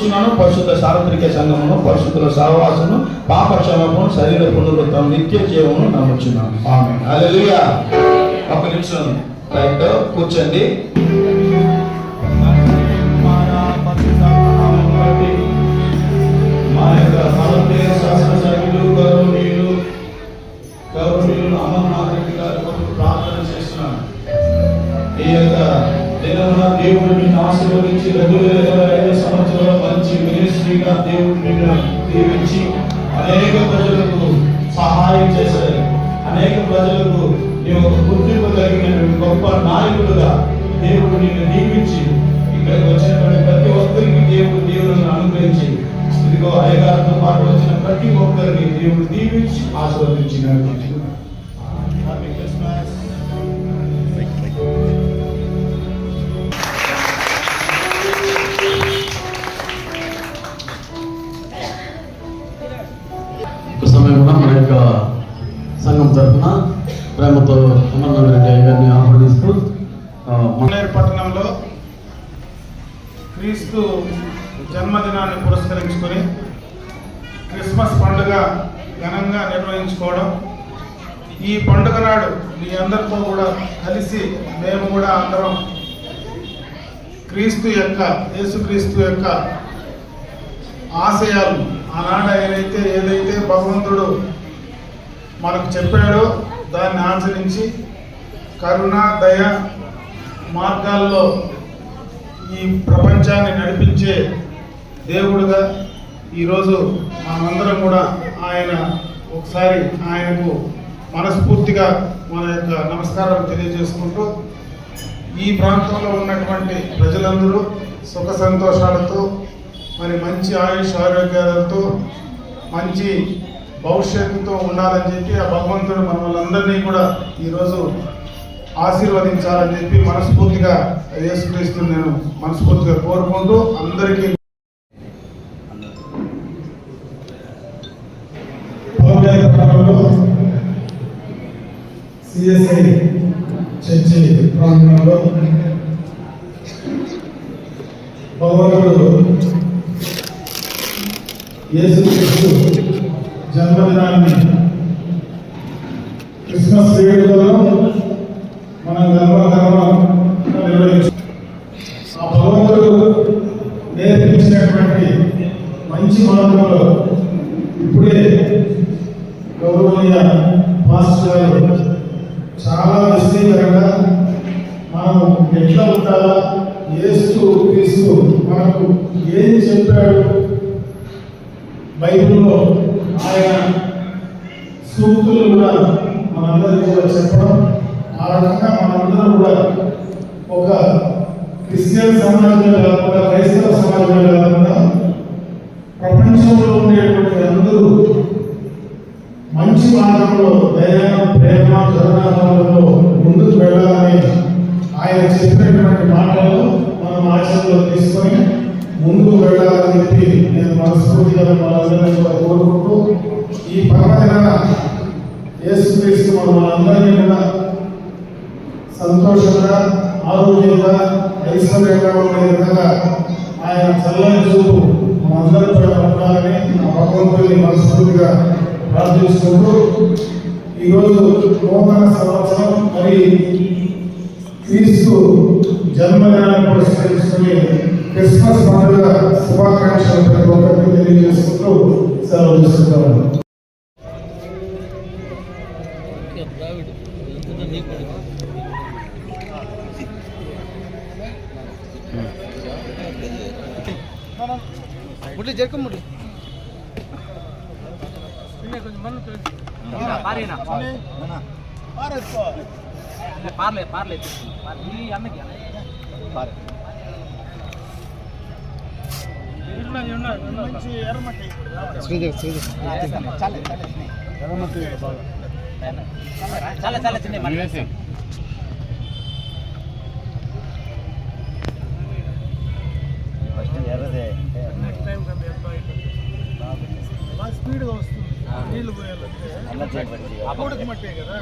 నమ్ముచున్నాను, పరిశుద్ధ సార్వత్రిక సంఘమును, పరిశుద్ధుల సహవాసము, పాప క్షమాపణ, శరీర పునరుద్ధరణ, నిత్య జీవమును నమ్ముచున్నాను. ఆమేన్. హల్లెలూయా. ఒక నిమిషం రైట్ కూర్చోండి. మా యొక్క భారతీయ శాసనసభ్యులు గౌరవనీయులు అమర్నాథ్ రెడ్డి గారి కొరకు ప్రార్థన చేస్తున్నాను. ఈ యొక్క దినమున దేవుడు నిన్ను ఆశీర్వదించి 2025 సంవత్సరంలో మంచి మినిస్ట్రీగా దేవుడు నిన్ను దీవించి అనేక ప్రజలకు సహాయం చేశారు. అనేక ప్రజలకు నీవు ఒక గుర్తింపు కలిగిన గొప్ప నాయకుడుగా దేవుడు నిన్ను దీవించి ఇక్కడికి వచ్చినటువంటి ప్రతి ఒక్కరికి దేవుడిని అనుగ్రహించి, ఇదిగో అయ్యగారితో పాటు వచ్చిన ప్రతి ఒక్కరికి దేవుడు దీవించి ఆశీర్వదించినాడు. సమయం కూడా మన యొక్క సంఘం తరఫున ప్రేమతో అమర్నాథ్ రెడ్డి గారిని ఆహ్వానిస్తూ పట్టణంలో క్రీస్తు జన్మదినాన్ని పురస్కరించుకొని క్రిస్మస్ పండుగ ఘనంగా నిర్వహించుకోవడం, ఈ పండుగ నాడు మీ అందరితో కూడా కలిసి మేము కూడా అందరం యేసుక్రీస్తు యొక్క ఆశయాలు ఆనాడు ఏదైతే భగవంతుడు మనకు చెప్పాడో దాన్ని ఆచరించి కరుణ, దయ మార్గాల్లో ఈ ప్రపంచాన్ని నడిపించే దేవుడుగా ఈరోజు మనమందరం కూడా ఆయనకు మనస్ఫూర్తిగా మన యొక్క నమస్కారాలు తెలియజేసుకుంటూ, ఈ ప్రాంతంలో ఉన్నటువంటి ప్రజలందరూ సుఖ సంతోషాలతో, మరి మంచి ఆయుష్ ఆరోగ్యాలతో, మంచి భవిష్యత్తుతో ఉండాలని చెప్పి ఆ భగవంతుడు మనల్ని కూడా ఈరోజు ఆశీర్వదించాలని చెప్పి మనస్ఫూర్తిగా యేసుక్రీస్తుని నేను మనస్ఫూర్తిగా కోరుకుంటూ అందరికీ సిఎస్ఐ చర్చి ప్రాంగణంలో భగవంతుడు యేసుక్రీస్తు జన్మదినాన్ని క్రిస్మస్ వేడుకలో మనం గర్వంగా నిర్వహించాం. ఆ భగవంతుడు నేర్పించినటువంటి మంచి మార్గంలో ఇప్పుడే గౌరవనీయ మాస్టర్ గారు చాలా విస్తృతంగా మనం ఎట్లా ఉండాలా, యేసుక్రీస్తు మనకు ఏం చెప్పాడు, బైబిల్లో ఆయన సూక్తులు కూడా మనందరికీ కూడా చెప్పడం, ఆ రకంగా మనందరం కూడా ఒక క్రిస్టియన్ సమాజంలో కాకుండా, క్రైస్తవ సమాజంలో కాకుండా ప్రపంచంలో ఉండేటువంటి అందరూ మంచి మార్గంలో దయ, ప్రేమ, కరుణాభావంలో ముందుకు వెళ్ళాలని ఆయన చెప్పినటువంటి మాటలు మనం ఆచరణలో తీసుకొని ముందుకు వెళ్ళాలని చెప్పి నేను మనస్ఫూర్తిగా మనందరినీ కూడా కోరుకుంటూ, ఈ పర్వదిన యేసుక్రీస్తు మనందరినీ కూడా సంతోషంగా, ఆరోగ్యంగా, ఐశ్వర్యంగా ఉండే విధంగా ఆయన చల్లని చూపు మనందరిపై ఉండాలని ఆ భగవంతుని మనస్ఫూర్తిగా ప్రార్థిస్తుంటూ, ఈరోజు నూతన సంవత్సరం మరి క్రీస్తు జన్మదినాన్ని పురస్కరించుకుని క్రిస్మస్ పండుగ శుభాకాంక్షలు ప్రతి ఒక్కరికి తెలియజేసుకుంటూ సెలవు తీసుకుంటాము. మురళి జరక మురళి పార్లే పార్లే అన్నకి చాలా చాలా చిన్న స్పీడ్గా వస్తుంది, నీళ్ళు పోయాలంటే అప్పుడు మట్టే కదా.